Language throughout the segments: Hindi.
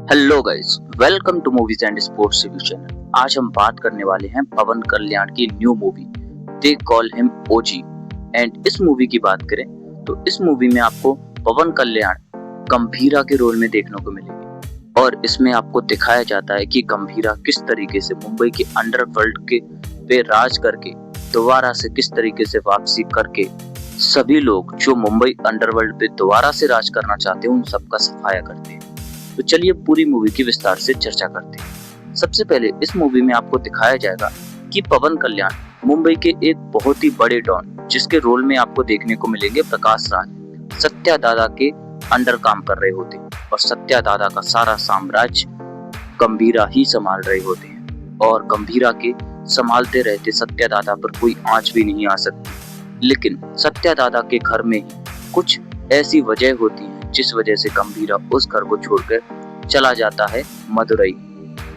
Hello guys, welcome to movies and sports review channel. आज हम बात करने वाले हैं पवन कल्याण की new movie they call him OG. And इस मूवी की बात करें तो इस मूवी में आपको पवन कल्याण गंभीरा के रोल में देखने को मिलेगी और इसमें आपको दिखाया जाता है कि गंभीरा किस तरीके से मुंबई के अंडरवर्ल्ड के पे राज करके दोबारा से किस तरीके से वापसी करके सभी लोग जो मुंबई अंडरवर्ल्ड पे दोबारा से राज करना चाहते हैं उन सबका सफाया करते हैं। तो चलिए पूरी मूवी की विस्तार से चर्चा करते हैं। सबसे पहले इस मूवी में आपको दिखाया जाएगा कि पवन कल्याण मुंबई के एक बहुत ही बड़े डॉन जिसके रोल में आपको देखने को मिलेंगे प्रकाश राज सत्या दादा के अंडर काम कर रहे होते हैं और सत्या दादा का सारा साम्राज्य गंभीरा ही संभाल रहे होते हैं और गंभीरा के संभालते रहते सत्या दादा पर कोई आंच भी नहीं आ सकती। लेकिन सत्या दादा के घर में ही कुछ ऐसी वजह होती है जिस वजह से गंभीरा उस घर को छोड़कर चला जाता है मदुरई।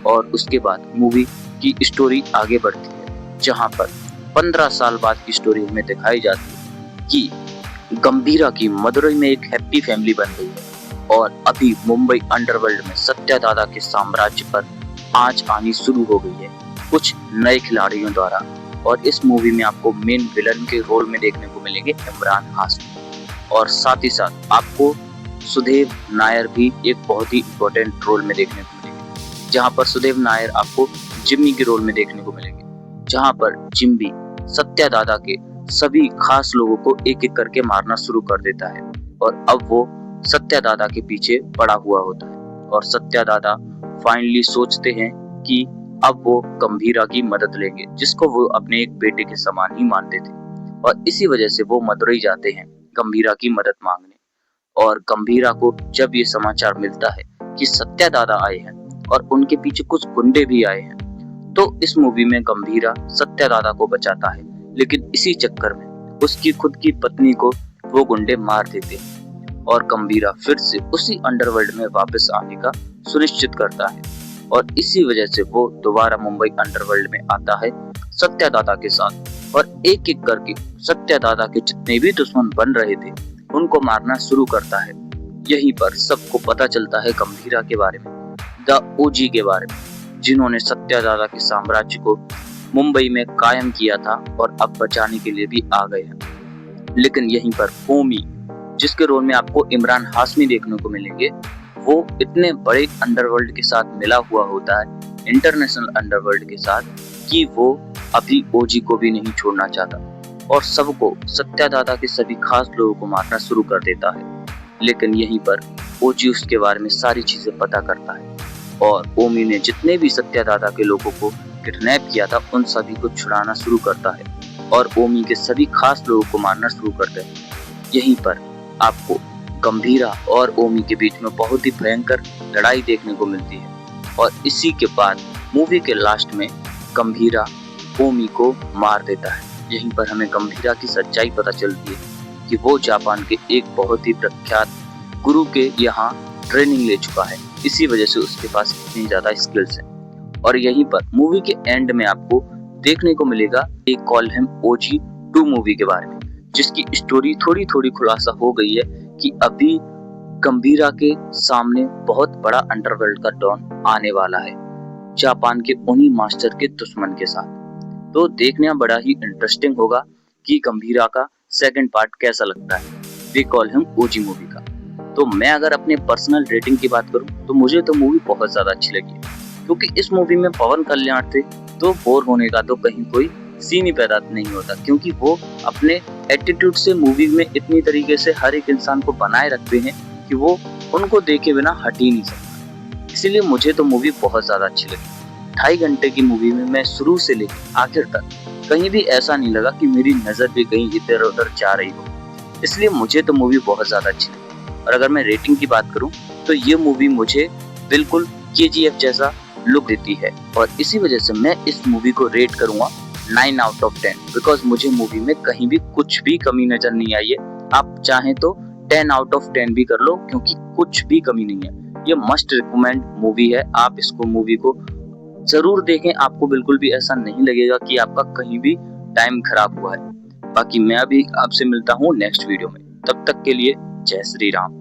और उसके बाद मूवी की स्टोरी आगे बढ़ती है जहां पर 15 साल बाद की स्टोरी हमें दिखाई जाती है कि गंभीरा की मदुरई में एक हैप्पी फैमिली बन गई है और अभी मुंबई अंडरवर्ल्ड में सत्या दादा के साम्राज्य पर आंच आनी शुरू हो गई है कुछ नए खिलाड़ियों द्वारा। और इस मूवी में आपको मेन विलन के रोल में देखने को मिलेंगे इमरान हाशमी और साथ ही साथ आपको सुदेव नायर भी एक बहुत ही इम्पोर्टेंट रोल में देखने को मिलेंगे जहां पर सुदेव नायर आपको जिम्मी के रोल में देखने को मिलेंगे जहां पर जिम्मी सत्या दादा के सभी खास लोगों को एक एक करके मारना शुरू कर देता है और अब वो सत्या दादा के पीछे पड़ा हुआ होता है और सत्या दादा फाइनली सोचते हैं कि अब वो गंभीरा की मदद लेंगे जिसको वो अपने एक बेटे के समान ही मानते थे और इसी वजह से वो मदुरई जाते हैं गंभीरा की मदद मांगने। और गंभीरा को जब ये समाचार मिलता है कि सत्या दादा आए हैं और उनके पीछे कुछ गुंडे भी आए हैं तो इस मूवी में गंभीरा सत्या दादा को बचाता है लेकिन इसी चक्कर में उसकी खुद की पत्नी को वो गुंडे मार देते हैं और गंभीरा फिर से उसी अंडरवर्ल्ड में वापस आने का सुनिश्चित करता है और इसी वजह से वो दोबारा मुंबई अंडरवर्ल्ड में आता है सत्या दादा के साथ और एक एक करके सत्या दादा के जितने भी दुश्मन बन रहे थे उनको मारना शुरू करता है। यहीं पर सबको पता चलता है गंभीरा के बारे में, द ओजी के बारे में जिन्होंने सत्या दादा के साम्राज्य को मुंबई में कायम किया था और अब बचाने के लिए भी आ गए हैं। लेकिन यहीं पर ओमी जिसके रोल में आपको इमरान हाशमी देखने को मिलेंगे वो इतने बड़े अंडरवर्ल्ड के साथ मिला हुआ होता है इंटरनेशनल अंडरवर्ल्ड के साथ कि वो अभी ओजी को भी नहीं छोड़ना चाहता और सबको सत्या दादा के सभी खास लोगों को मारना शुरू कर देता है। लेकिन यहीं पर ओजी उसके बारे में सारी चीजें पता करता है और ओमी ने जितने भी सत्या दादा के लोगों को किडनैप किया था उन सभी को छुड़ाना शुरू करता है और ओमी के सभी खास लोगों को मारना शुरू करता है। यहीं पर आपको गंभीरा और ओमी के बीच में बहुत ही भयंकर लड़ाई देखने को मिलती है और इसी के बाद मूवी के लास्ट में गंभीरा ओमी को मार देता है। यहीं पर हमें गंभीरा की सच्चाई पता चलती है कि वो जापान के एक बहुत ही प्रख्यात गुरु के यहाँ ट्रेनिंग ले चुका है, इसी वजह से उसके पास इतनी ज्यादा स्किल्स हैं। और यहीं पर मूवी के एंड में आपको देखने को मिलेगा एक कॉल हिम ओजी 2 मूवी के बारे में जिसकी स्टोरी थोड़ी थोड़ी खुलासा हो गई है कि अभी गंभीरा के सामने बहुत बड़ा अंडरवर्ल्ड का डॉन आने वाला है जापान के उन्हीं मास्टर के दुश्मन के साथ। तो देखना बड़ा ही इंटरेस्टिंग होगा कि गंभीरा का सेकंड पार्ट कैसा लगता है दे कॉल हिम ओजी मूवी का। तो मैं अगर अपने पर्सनल रेटिंग की बात करूं तो मुझे तो मूवी बहुत ज्यादा अच्छी लगी है क्योंकि इस मूवी में पवन कल्याण थे तो बोर होने का तो कहीं कोई सीन ही पैदा नहीं होता क्योंकि वो अपने एटीट्यूड से मूवी में इतनी तरीके से हर एक इंसान को बनाए रखते हैं कि वो उनको देखे बिना हट ही नहीं सकता। इसीलिए मुझे तो मूवी बहुत ज्यादा अच्छी लगी। 2.5 घंटे की मूवी में मैं शुरू से लेकर आखिर तक कहीं भी ऐसा नहीं लगा कि मेरी नजर भी कहीं इधर उधर जा रही हो, इसलिए मुझे तो मूवी बहुत ज्यादा अच्छी लगी। और अगर मैं रेटिंग की बात करूं तो ये मूवी मुझे बिल्कुल KGF जैसा लुक देती है और इसी वजह से मैं इस मूवी को रेट करूंगा 9 आउट ऑफ 10 बिकॉज मुझे मूवी में कहीं भी कुछ भी कमी नजर नहीं आई है। आप चाहें तो 10 आउट ऑफ 10 भी कर लो क्योंकि कुछ भी कमी नहीं है। ये मस्ट रिकमेंड मूवी है, आप इसको मूवी को जरूर देखें, आपको बिल्कुल भी ऐसा नहीं लगेगा कि आपका कहीं भी टाइम खराब हुआ है। बाकी मैं अभी आपसे मिलता हूँ नेक्स्ट वीडियो में, तब तक के लिए जय श्री राम।